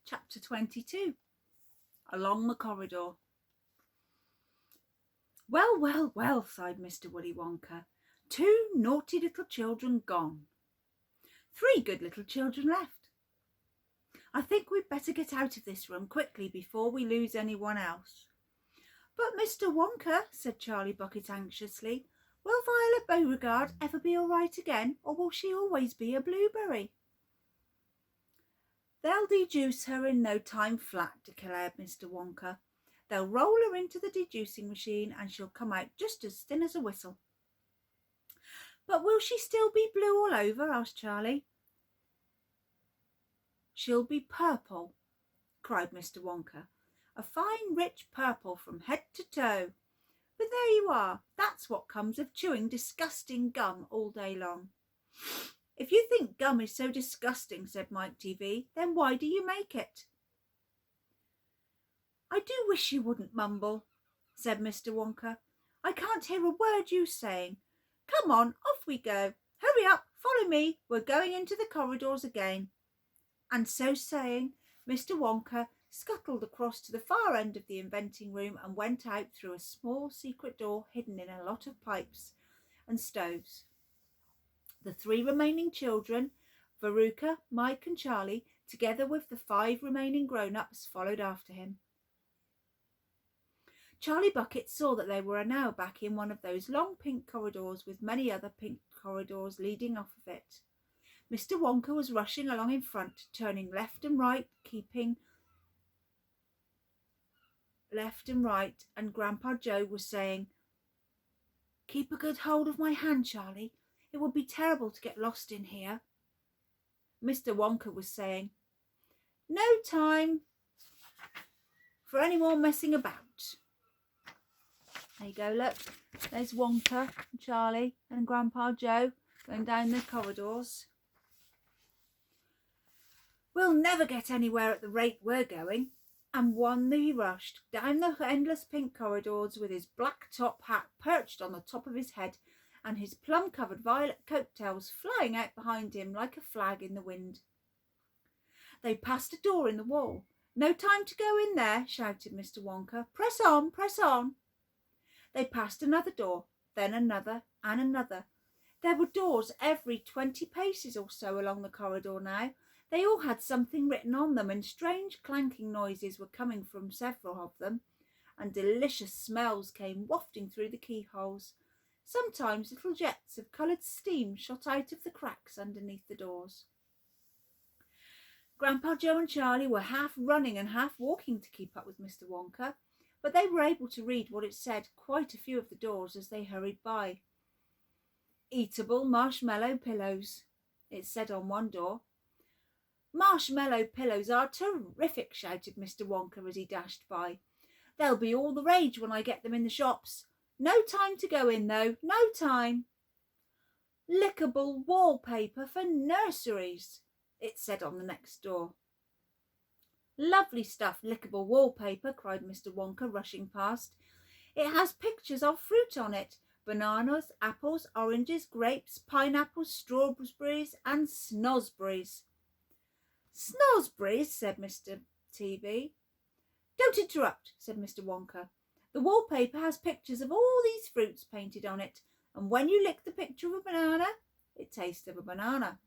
Chapter 22. Along the Corridor. Well, well, well, sighed Mr. Willy Wonka. 2 naughty little children gone. 3 good little children left. I think we'd better get out of this room quickly before we lose anyone else. But Mr. Wonka, said Charlie Bucket anxiously, will Violet Beauregard ever be all right again, or will she always be a blueberry? They'll dejuice her in no time flat, declared Mr. Wonka. They'll roll her into the dejuicing machine and she'll come out just as thin as a whistle. But will she still be blue all over? Asked Charlie. She'll be purple, cried Mr. Wonka. A fine rich purple from head to toe. But there you are. That's what comes of chewing disgusting gum all day long. If you think gum is so disgusting, said Mike TV, then why do you make it? I do wish you wouldn't mumble, said Mr. Wonka. I can't hear a word you're saying. Come on, off we go. Hurry up, follow me. We're going into the corridors again. And so saying, Mr. Wonka scuttled across to the far end of the inventing room and went out through a small secret door hidden in a lot of pipes and stoves. The 3 remaining children, Veruca, Mike and Charlie, together with the 5 remaining grown-ups, followed after him. Charlie Bucket saw that they were now back in one of those long pink corridors with many other pink corridors leading off of it. Mr. Wonka was rushing along in front, turning left and right, and Grandpa Joe was saying, "Keep a good hold of my hand, Charlie. It would be terrible to get lost in here." Mr. Wonka was saying, "No time for any more messing about." There you go, look. There's Wonka and Charlie and Grandpa Joe going down the corridors. We'll never get anywhere at the rate we're going. And on he rushed down the endless pink corridors with his black top hat perched on the top of his head and his plum-covered violet coat-tails flying out behind him like a flag in the wind. They passed a door in the wall. "No time to go in there," shouted Mr. Wonka. "Press on, press on." They passed another door, then another and another. There were doors every 20 paces or so along the corridor now. They all had something written on them, and strange clanking noises were coming from several of them, and delicious smells came wafting through the keyholes. Sometimes little jets of coloured steam shot out of the cracks underneath the doors. Grandpa Joe and Charlie were half running and half walking to keep up with Mr. Wonka, but they were able to read what it said quite a few of the doors as they hurried by. "Eatable marshmallow pillows," it said on one door. "Marshmallow pillows are terrific," shouted Mr. Wonka as he dashed by. "They'll be all the rage when I get them in the shops. No time to go in, though, no time." "Lickable wallpaper for nurseries," it said on the next door. "Lovely stuff, lickable wallpaper," cried Mr. Wonka, rushing past. "It has pictures of fruit on it. Bananas, apples, oranges, grapes, pineapples, strawberries and snosberries." "Snosberries," said Mr. TV. "Don't interrupt," said Mr. Wonka. "The wallpaper has pictures of all these fruits painted on it, and when you lick the picture of a banana, it tastes of a banana.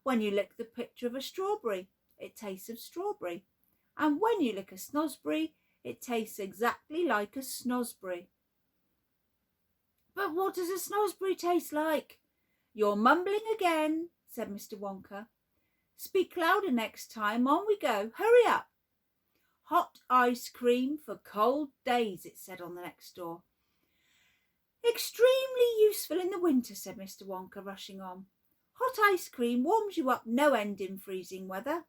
When you lick the picture of a strawberry, it tastes of strawberry. And when you lick a snosberry, it tastes exactly like a snosberry." "But what does a snosberry taste like?" "You're mumbling again," said Mr. Wonka. "Speak louder next time. On we go. Hurry up." "Hot ice cream for cold days," it said on the next door. "Extremely useful in the winter," said Mr. Wonka, rushing on. "Hot ice cream warms you up no end in freezing weather.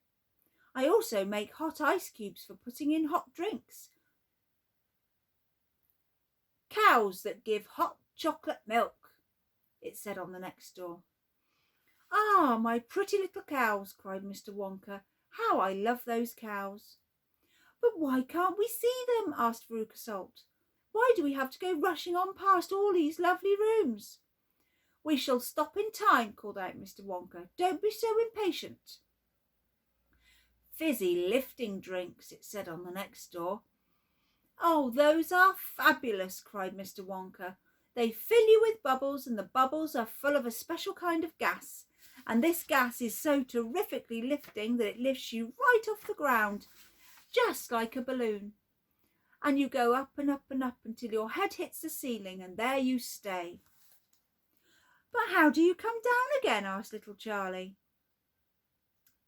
I also make hot ice cubes for putting in hot drinks. Cows that give hot chocolate milk," it said on the next door. "Ah, my pretty little cows," cried Mr. Wonka. "How I love those cows." "But why can't we see them?" asked Veruca Salt. "Why do we have to go rushing on past all these lovely rooms?" "We shall stop in time," called out Mr. Wonka. "Don't be so impatient." fizzy lifting drinks, it said on the next door. Oh, those are fabulous, cried Mr. Wonka. They fill you with bubbles, and the bubbles are full of a special kind of gas. And this gas is so terrifically lifting that it lifts you right off the ground, just like a balloon. And you go up and up and up until your head hits the ceiling, and there you stay. But how do you come down again? Asked little Charlie.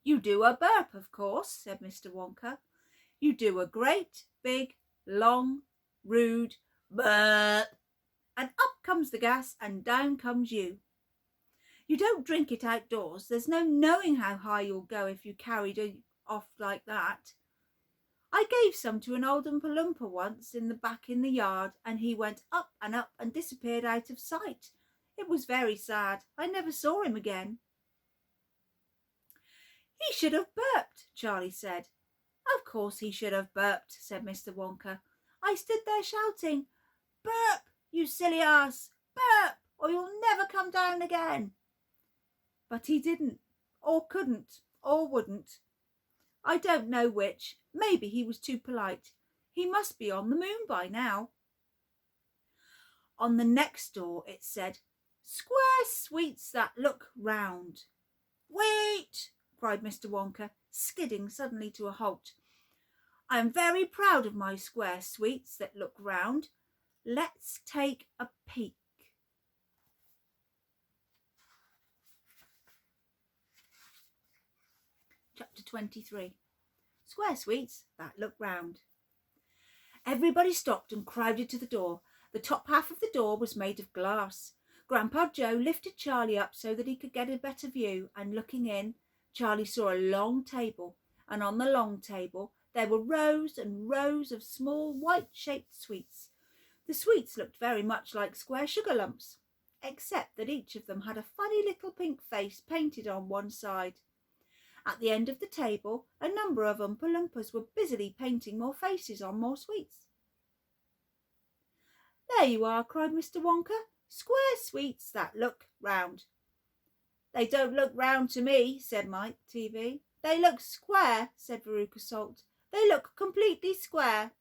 You do a burp, of course, said Mr. Wonka. You do a great, big, long, rude burp, and up comes the gas and down comes you. You don't drink it outdoors. There's no knowing how high you'll go if you carried it off like that. I gave some to an old Oompa Loompa once in the yard, and he went up and disappeared out of sight. It was very sad. I never saw him again. He should have burped, Charlie said. Of course he should have burped, said Mr. Wonka. I stood there shouting, Burp, you silly ass, burp, or you'll never come down again. But he didn't, or couldn't, or wouldn't. I don't know which. Maybe he was too polite. He must be on the moon by now. On the next door it said, Square sweets that look round. Wait, cried Mr. Wonka, skidding suddenly to a halt. I am very proud of my square sweets that look round. Let's take a peek. Chapter 23. Square sweets that look round. Everybody stopped and crowded to the door. The top half of the door was made of glass. Grandpa Joe lifted Charlie up so that he could get a better view, and looking in, Charlie saw a long table, and on the long table there were rows and rows of small white-shaped sweets. The sweets looked very much like square sugar lumps, except that each of them had a funny little pink face painted on one side. At the end of the table, a number of Oompa Loompas were busily painting more faces on more sweets. There you are, cried Mr. Wonka. Square sweets that look round. They don't look round to me, said Mike TV. They look square, said Veruca Salt. They look completely square.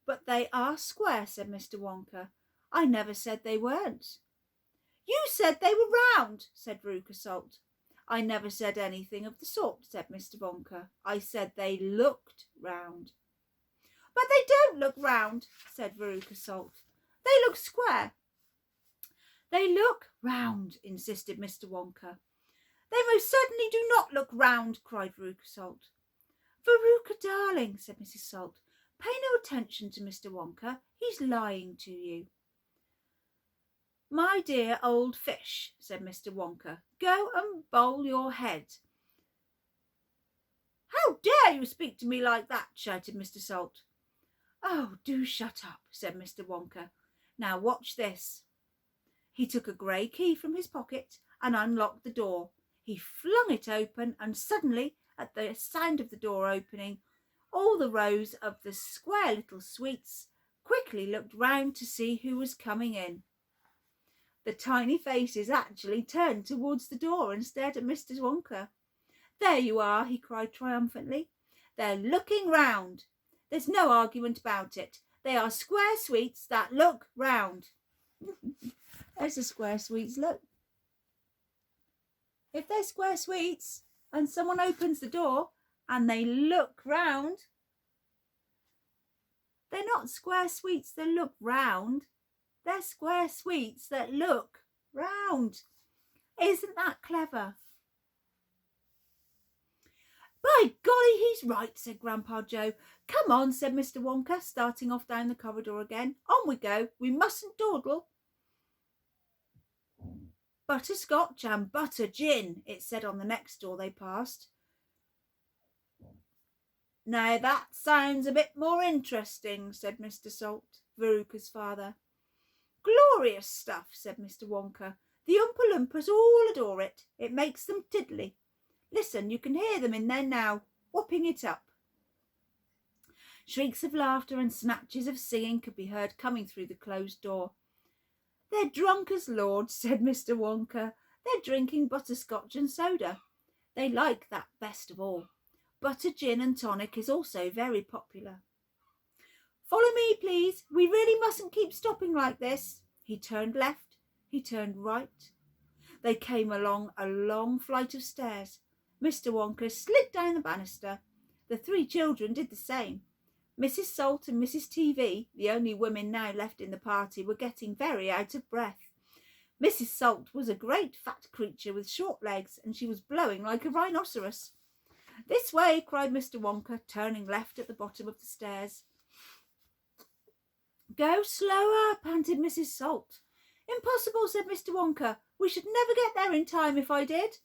But they are square, said Mr. Wonka. I never said they weren't. You said they were round, said Veruca Salt. I never said anything of the sort, said Mr. Wonka. I said they looked round. But they don't look round, said Veruca Salt. They look square. They look round, insisted Mr. Wonka. They most certainly do not look round, cried Veruca Salt. Veruca, darling, said Mrs. Salt, pay no attention to Mr. Wonka. He's lying to you. My dear old fish, said Mr. Wonka, go and bowl your head. How dare you speak to me like that, shouted Mr. Salt. Oh, do shut up, said Mr. Wonka. Now watch this. He took a grey key from his pocket and unlocked the door. He flung it open, and suddenly, at the sound of the door opening, all the rows of the square little sweets quickly looked round to see who was coming in. The tiny faces actually turned towards the door and stared at Mr. Wonka. There you are, he cried triumphantly. They're looking round. There's no argument about it. They are square sweets that look round. There's a square sweets look. If they're square sweets and someone opens the door and they look round, they're not square sweets that look round. They're square sweets that look round. Isn't that clever? By golly, he's right, said Grandpa Joe. Come on, said Mr. Wonka, starting off down the corridor again. On we go. We mustn't dawdle. Butterscotch and butter gin, it said on the next door they passed. Now that sounds a bit more interesting, said Mr. Salt, Veruca's father. Glorious stuff, said Mr. Wonka. The Oompa Loompas all adore it. It makes them tiddly. Listen, you can hear them in there now, whopping it up. Shrieks of laughter and snatches of singing could be heard coming through the closed door. They're drunk as lords, said Mr. Wonka. They're drinking butterscotch and soda. They like that best of all. but a gin and tonic is also very popular. Follow me, please. We really mustn't keep stopping like this. He turned left. He turned right. They came along a long flight of stairs. Mr. Wonka slid down the banister. The three children did the same. Mrs. Salt and Mrs. TV, the only women now left in the party, were getting very out of breath. Mrs. Salt was a great fat creature with short legs, and she was blowing like a rhinoceros. This way, cried Mr. Wonka, turning left at the bottom of the stairs. Go slower, panted Mrs. Salt. Impossible, said Mr. Wonka. We should never get there in time if I did.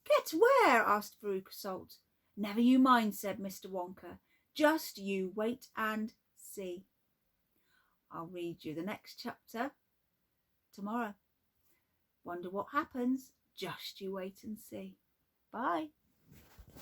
Get where? Asked Veruca Salt. Never you mind, said Mr. Wonka. Just you wait and see. I'll read you the next chapter tomorrow. Wonder what happens? Just you wait and see. Bye.